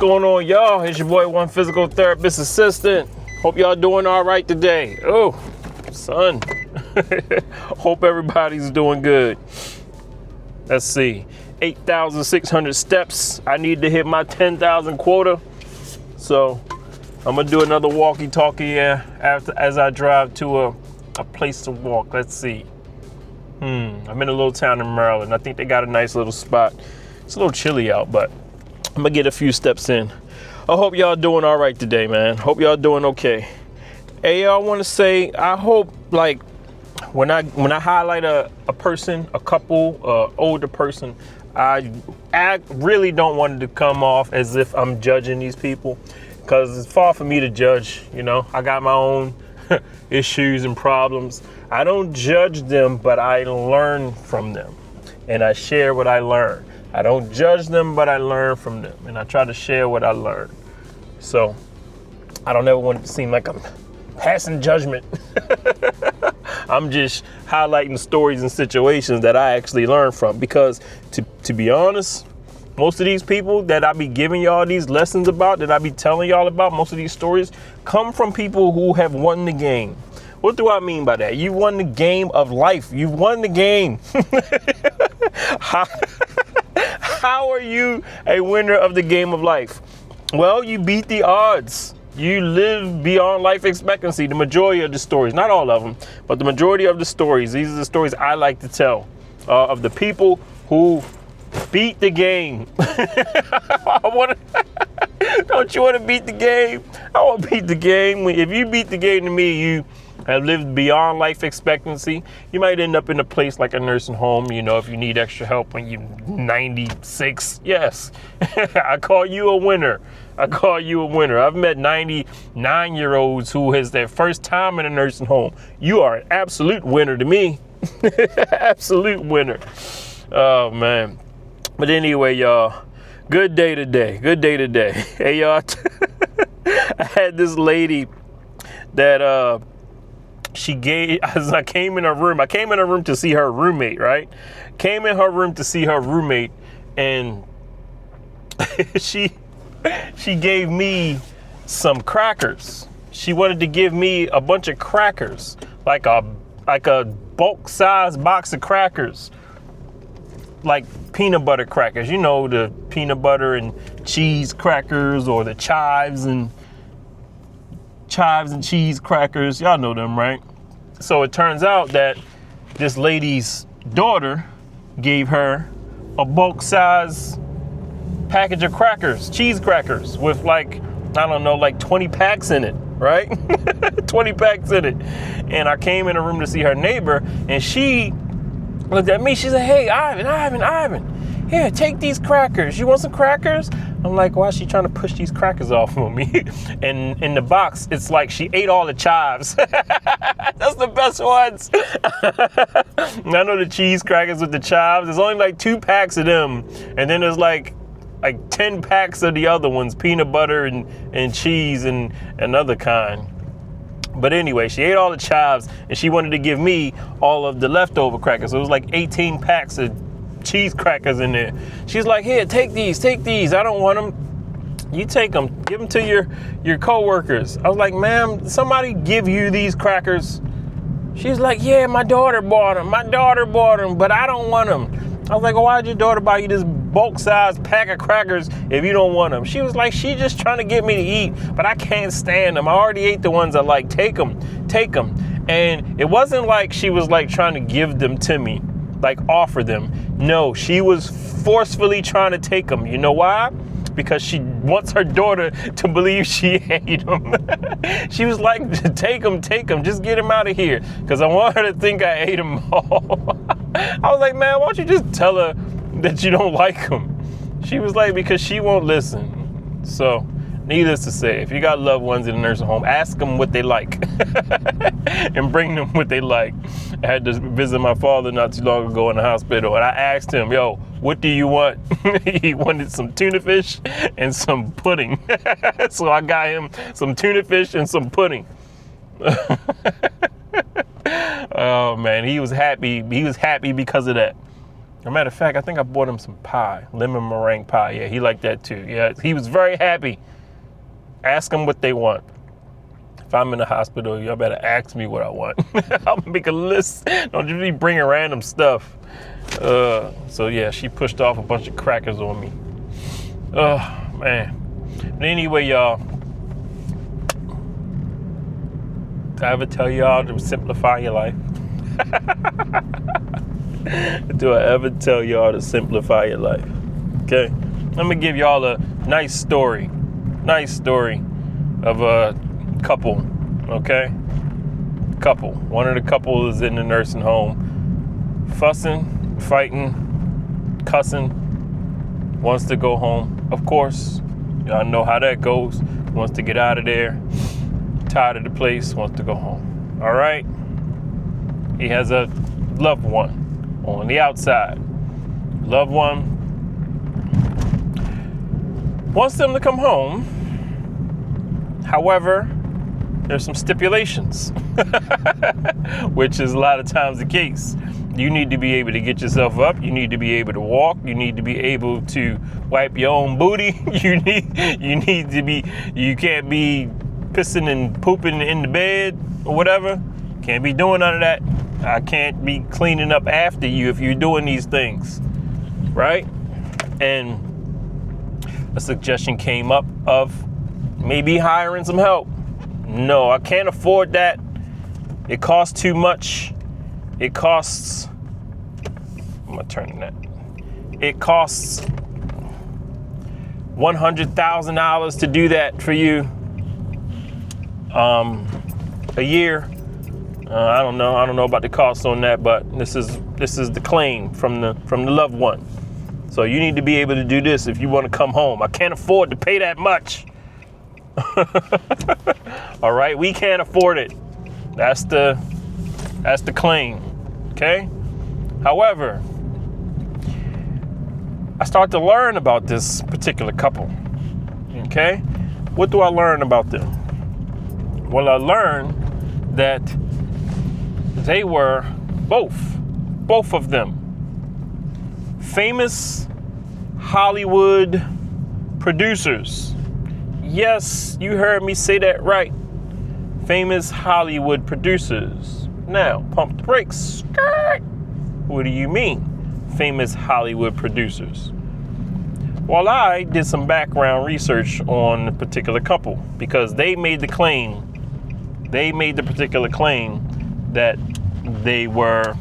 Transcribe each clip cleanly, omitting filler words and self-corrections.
going on, y'all? It's your boy, One Physical Therapist Assistant. Hope y'all doing all right today. Oh, son. Hope everybody's doing good. Let's see. 8,600 steps. I need to hit my 10,000 quota. So I'm gonna do another walkie-talkie as I drive to a place to walk. Let's see. I'm in a little town in Maryland. I think they got a nice little spot. It's a little chilly out, but I'm gonna get a few steps in. I hope y'all doing all right today, man. Hope y'all doing okay. Hey, y'all, want to say, I hope, like, when I highlight a person, a couple, older person, I really don't want it to come off as if I'm judging these people, because it's far from me to judge. You know, I got my own issues and problems. I don't judge them, but I learn from them, and I share what I learn. I don't judge them, but I learn from them, and I try to share what I learn. So I don't ever want it to seem like I'm passing judgment. I'm just highlighting stories and situations that I actually learn from, because to be honest, most of these people that I be giving y'all these lessons about, that I be telling y'all about, most of these stories come from people who have won the game. What do I mean by that? You won the game of life. You've won the game. How are you a winner of the game of life? Well, you beat the odds. You live beyond life expectancy. The majority of the stories, not all of them, but the majority of the stories, these are the stories I like to tell of the people who beat the game. Don't you want to beat the game? I want to beat the game. If you beat the game to me, you have lived beyond life expectancy. You might end up in a place like a nursing home, you know, if you need extra help when you're 96. Yes, I call you a winner. I call you a winner. I've met 99-year-olds who is their first time in a nursing home. You are an absolute winner to me. Absolute winner. Oh, man. But anyway, y'all, good day today. Good day today. Hey, y'all, I had this lady that, as I came in her room to see her roommate, right? Came in her room to see her roommate, and she gave me some crackers. She wanted to give me a bunch of crackers, like a bulk size box of crackers, like peanut butter crackers. You know, the peanut butter and cheese crackers, or the chives and cheese crackers. Y'all know them, right? So it turns out that this lady's daughter gave her a bulk size package of crackers, cheese crackers, with like 20 packs in it, right? 20 packs in it. And I came in a room to see her neighbor, and she looked at me. She said, "Hey, Ivan, here, take these crackers. You want some crackers?" I'm like, why is she trying to push these crackers off on me? And in the box, it's like she ate all the chives. That's the best ones. I know the cheese crackers with the chives. There's only like 2 packs of them. And then there's like 10 packs of the other ones, peanut butter and cheese and another kind. But anyway, she ate all the chives, and she wanted to give me all of the leftover crackers. So it was like 18 packs of cheese crackers in there. She's like, "Here, take these. I don't want them. You take them. Give them to your coworkers." I was like, "Ma'am, somebody give you these crackers?" She's like, "Yeah, my daughter bought them, but I don't want them." I was like, "Well, why'd your daughter buy you this bulk size pack of crackers if you don't want them?" She was like, "She just trying to get me to eat, but I can't stand them. I already ate the ones I like. Take them. And it wasn't like she was like trying to give them to me, like offer them. No, she was forcefully trying to take them. You know why? Because she wants her daughter to believe she ate them. She was like, take them, just get them out of here, because I want her to think I ate them all. I was like, "Man, why don't you just tell her that you don't like them?" She was like, "Because she won't listen." So, needless to say, if you got loved ones in a nursing home, ask them what they like and bring them what they like. I had to visit my father not too long ago in the hospital, and I asked him, "Yo, what do you want?" He wanted some tuna fish and some pudding. So I got him some tuna fish and some pudding. Oh man, he was happy. He was happy because of that. As a matter of fact, I think I bought him some pie, lemon meringue pie. Yeah, he liked that too. Yeah, he was very happy. Ask them what they want. If I'm in the hospital, y'all better ask me what I want. I'll make a list. Don't just be bringing random stuff. So yeah, she pushed off a bunch of crackers on me. Oh man. But anyway, y'all, did I ever tell y'all to simplify your life? Do I ever tell y'all to simplify your life? Okay, let me give y'all a nice story of a couple. Okay, couple. One of the couple is in the nursing home, fussing, fighting, cussing, wants to go home. Of course, y'all know how that goes. Wants to get out of there, tired of the place, wants to go home. All right, he has a loved one on the outside. Loved one wants them to come home. However, there's some stipulations, which is a lot of times the case. You need to be able to get yourself up. You need to be able to walk. You need to be able to wipe your own booty. You can't be pissing and pooping in the bed or whatever. Can't be doing none of that. I can't be cleaning up after you if you're doing these things, right? And a suggestion came up of maybe hiring some help. No, I can't afford that. It costs too much. It costs, I'm gonna turn that. It costs $100,000 to do that for you a year. I don't know about the cost on that, but this is the claim from the loved one. So you need to be able to do this if you want to come home. I can't afford to pay that much. All right, we can't afford it. That's the claim. Okay. However, I start to learn about this particular couple. Okay, what do I learn about them? Well, I learned that they were both of them, famous Hollywood producers. Yes, you heard me say that right. Famous Hollywood producers. Now, pump the brakes. What do you mean, famous Hollywood producers? Well, I did some background research on a particular couple because they made the particular claim that they were,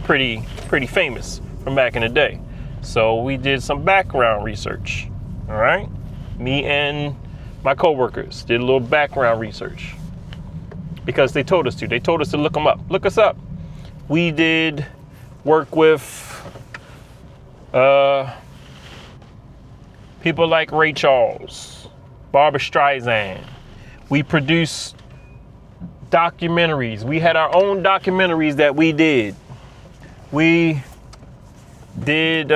pretty famous from back in the day. So we did some background research. All right. Me and my coworkers did a little background research because they told us to. They told us to look them up. Look us up. We did work with people like Ray Charles, Barbra Streisand. We produced documentaries. We had our own documentaries that we did. We did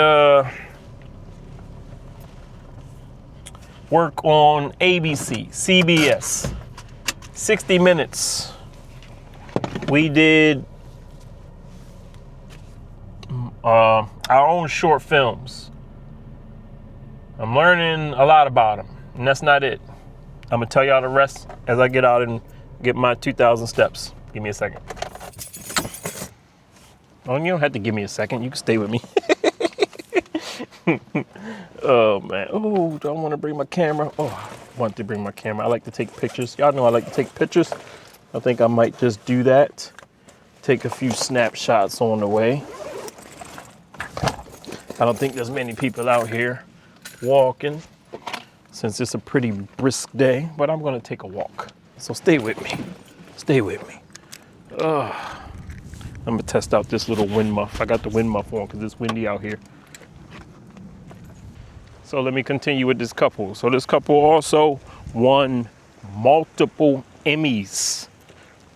work on ABC, CBS, 60 Minutes. We did our own short films. I'm learning a lot about them, and that's not it. I'm gonna tell y'all the rest as I get out and get my 2,000 steps. Give me a second. Oh, you don't have to give me a second. You can stay with me. Oh man. Oh, do I want to bring my camera? Oh, I want to bring my camera. I like to take pictures. Y'all know I like to take pictures. I think I might just do that. Take a few snapshots on the way. I don't think there's many people out here walking since it's a pretty brisk day, but I'm gonna take a walk. So stay with me. Stay with me. I'm gonna test out this little wind muff. I got the wind muff on because it's windy out here. So let me continue with this couple. So this couple also won multiple Emmys.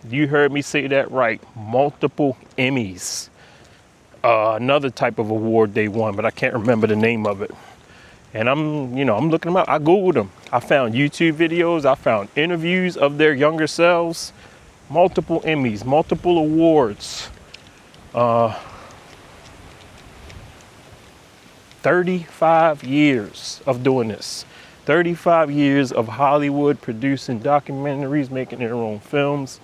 You heard me say that right. Multiple Emmys. Another type of award they won, but I can't remember the name of it. And I'm looking them up. I Googled them. I found YouTube videos. I found interviews of their younger selves. Multiple Emmys, multiple awards. 35 years of doing this. 35 years of Hollywood producing documentaries, making their own films,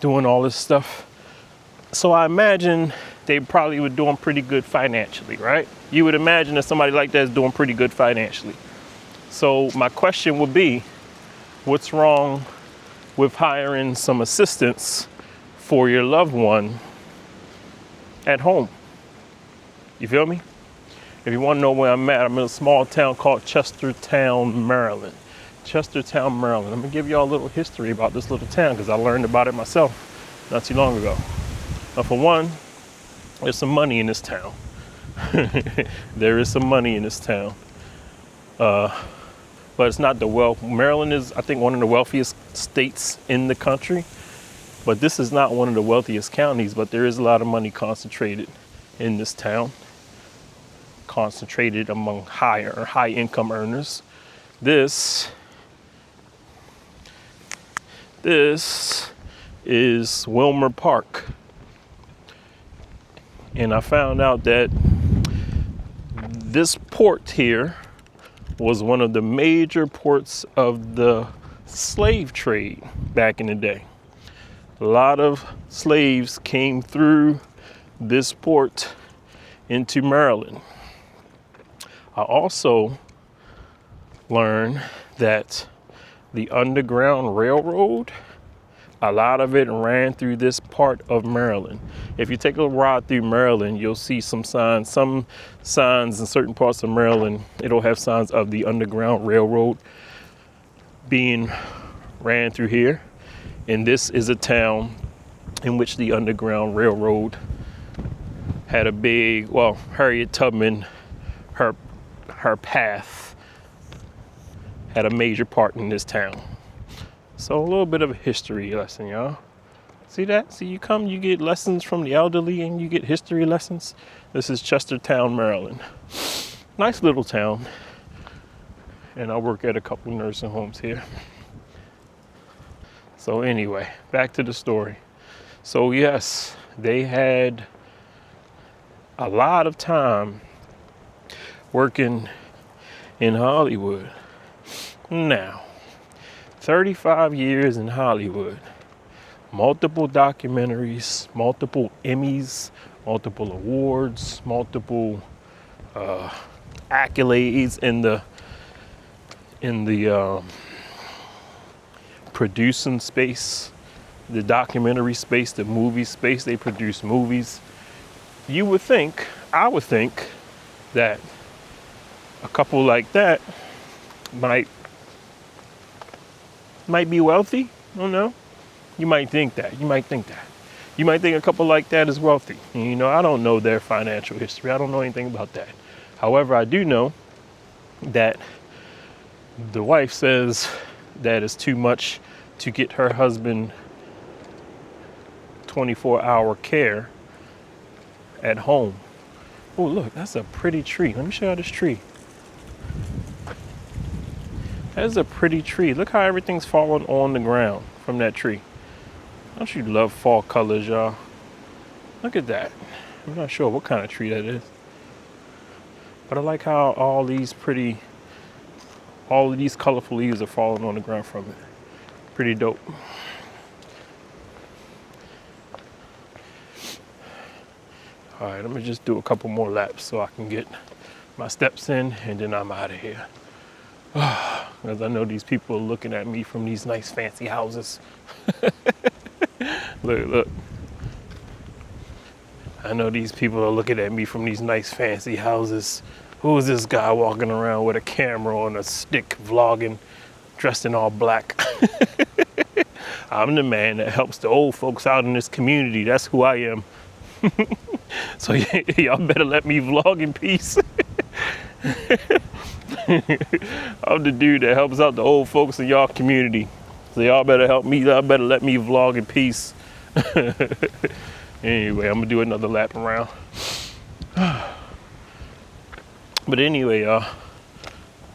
doing all this stuff. So I imagine they probably were doing pretty good financially, right? You would imagine that somebody like that is doing pretty good financially. So my question would be, what's wrong with hiring some assistance for your loved one at home? You feel me? If you want to know where I'm at, I'm in a small town called Chestertown, Maryland. Chestertown, Maryland. I'm gonna give y'all a little history about this little town because I learned about it myself not too long ago. Now, for one, there's some money in this town. There is some money in this town. But it's not the wealth. Maryland is, I think, one of the wealthiest states in the country. But this is not one of the wealthiest counties, but there is a lot of money concentrated in this town. Concentrated among high income earners. This is Wilmer Park. And I found out that this port here was one of the major ports of the slave trade back in the day. A lot of slaves came through this port into Maryland. I also learned that the Underground Railroad, a lot of it ran through this part of Maryland. If you take a ride through Maryland, you'll see some signs in certain parts of Maryland. It'll have signs of the Underground Railroad being ran through here. And this is a town in which the Underground Railroad had a big, well, Harriet Tubman, her path had a major part in this town. So a little bit of a history lesson, y'all. See that? See, you get lessons from the elderly and you get history lessons. This is Chestertown, Maryland. Nice little town. And I work at a couple nursing homes here. So anyway, back to the story. So yes, they had a lot of time working in Hollywood. Now, 35 years in Hollywood, multiple documentaries, multiple Emmys, multiple awards, multiple accolades in the producing space, the documentary space, the movie space. They produce movies. I would think that a couple like that might be wealthy. I don't know. You might think that. You might think a couple like that is wealthy. And, I don't know their financial history. I don't know anything about that. However, I do know that the wife says that it's too much to get her husband 24-hour care at home. Oh, look, that's a pretty tree. Let me show you this tree. That is a pretty tree. Look how everything's falling on the ground from that tree. Don't you love fall colors, y'all? Look at that. I'm not sure what kind of tree that is. But I like how all of these colorful leaves are falling on the ground from it. Pretty dope. All right, I'm gonna just do a couple more laps so I can get my steps in and then I'm out of here. Because I know these people are looking at me from these nice fancy houses. Look. I know these people are looking at me from these nice fancy houses. Who is this guy walking around with a camera on a stick vlogging, dressed in all black? I'm the man that helps the old folks out in this community. That's who I am. So y'all better let me vlog in peace. I'm the dude that helps out the old folks in y'all community. So y'all better help me. Y'all better let me vlog in peace. Anyway, I'm gonna do another lap around. But anyway, y'all.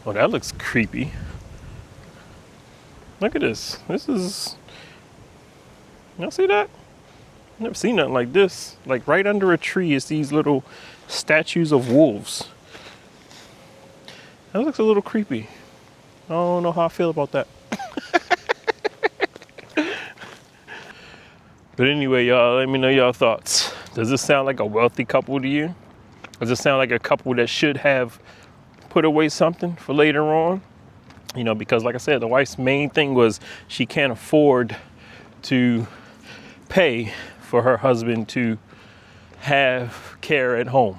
Oh, that looks creepy. Look at this. Y'all see that? Never seen nothing like this. Like right under a tree is these little statues of wolves. That looks a little creepy. I don't know how I feel about that. But anyway, y'all, let me know y'all thoughts. Does this sound like a wealthy couple to you? Does it sound like a couple that should have put away something for later on? You know, because like I said, the wife's main thing was she can't afford to pay for her husband to have care at home.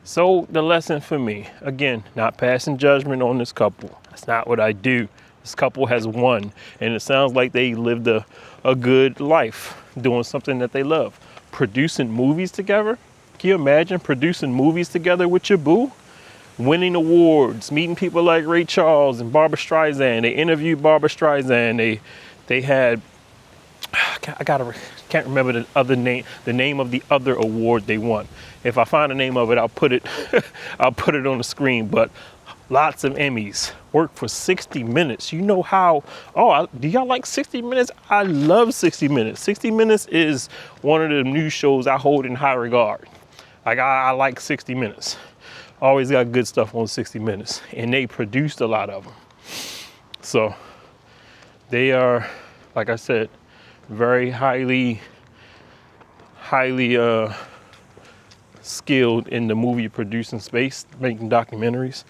So the lesson for me, again, not passing judgment on this couple. That's not what I do. This couple has won, and it sounds like they lived a good life doing something that they love. Producing movies together. Can you imagine producing movies together with your boo? Winning awards, meeting people like Ray Charles and Barbra Streisand. They interviewed Barbra Streisand. They had, can't remember the name of the other award they won. If I find the name of it, I'll put it on the screen. But lots of Emmys. Worked for 60 Minutes. You know how, do y'all like 60 Minutes? I love 60 Minutes. 60 Minutes is one of the news shows I hold in high regard. Like I like 60 Minutes. Always got good stuff on 60 Minutes. And they produced a lot of them. So they are, like I said, very highly skilled in the movie producing space, making documentaries.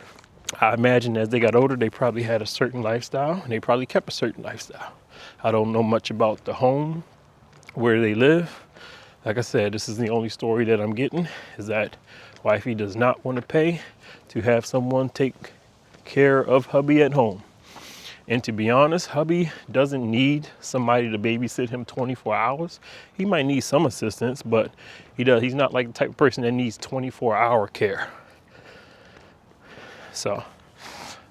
I imagine as they got older, they probably had a certain lifestyle, and they probably kept a certain lifestyle. I don't know much about the home, where they live. Like I said, this is the only story that I'm getting, is that wifey does not want to pay to have someone take care of hubby at home. And to be honest, hubby doesn't need somebody to babysit him 24 hours. He might need some assistance, but he's not like the type of person that needs 24-hour care. So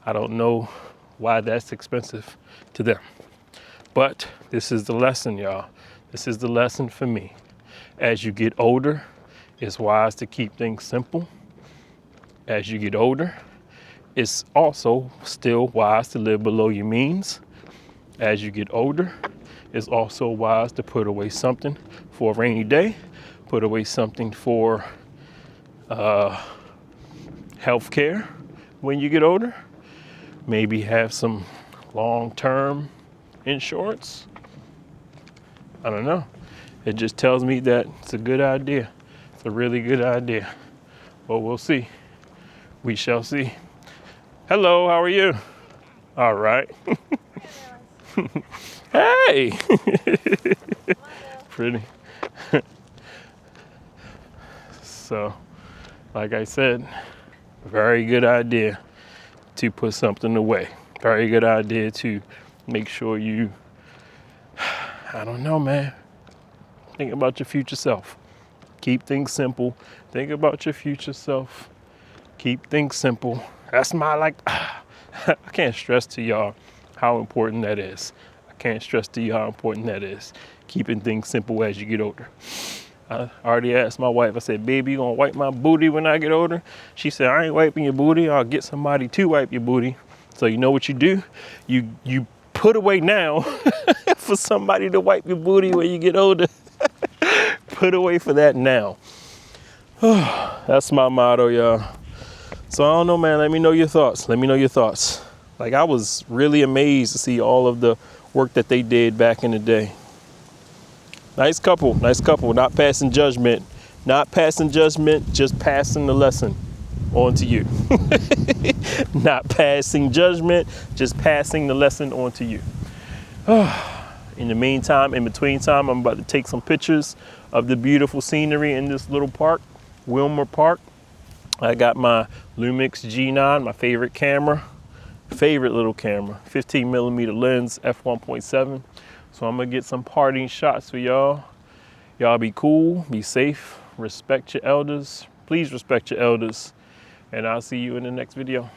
I don't know why that's expensive to them. But this is the lesson, y'all. This is the lesson for me. As you get older, it's wise to keep things simple. As you get older, it's also still wise to live below your means. As you get older, it's also wise to put away something for a rainy day, put away something for health care when you get older. Maybe have some long-term insurance. I don't know. It just tells me that it's a good idea. It's a really good idea. Well, we'll see. We shall see. Hello, how are you? All right. Hey. Pretty. So, like I said, very good idea to put something away. Very good idea to make sure you, I don't know, man. Think about your future self. Keep things simple. Think about your future self. Keep things simple. That's my, I can't stress to y'all how important that is. I can't stress to you how important that is. Keeping things simple as you get older. I already asked my wife, I said, baby, you gonna wipe my booty when I get older? She said, I ain't wiping your booty. I'll get somebody to wipe your booty. So you know what you do? You put away now for somebody to wipe your booty when you get older. Put away for that now. That's my motto, y'all. So I don't know, man. Let me know your thoughts. Let me know your thoughts. Like, I was really amazed to see all of the work that they did back in the day. Nice couple, not passing judgment. Not passing judgment, just passing the lesson on to you. Not passing judgment, just passing the lesson on to you. In the meantime, in between time, I'm about to take some pictures of the beautiful scenery in this little park, Wilmer Park. I got my Lumix G9, my favorite little camera, 15 millimeter lens, f1.7. So I'm gonna get some partying shots for y'all. Y'all be cool, be safe, respect your elders. Please respect your elders. And I'll see you in the next video.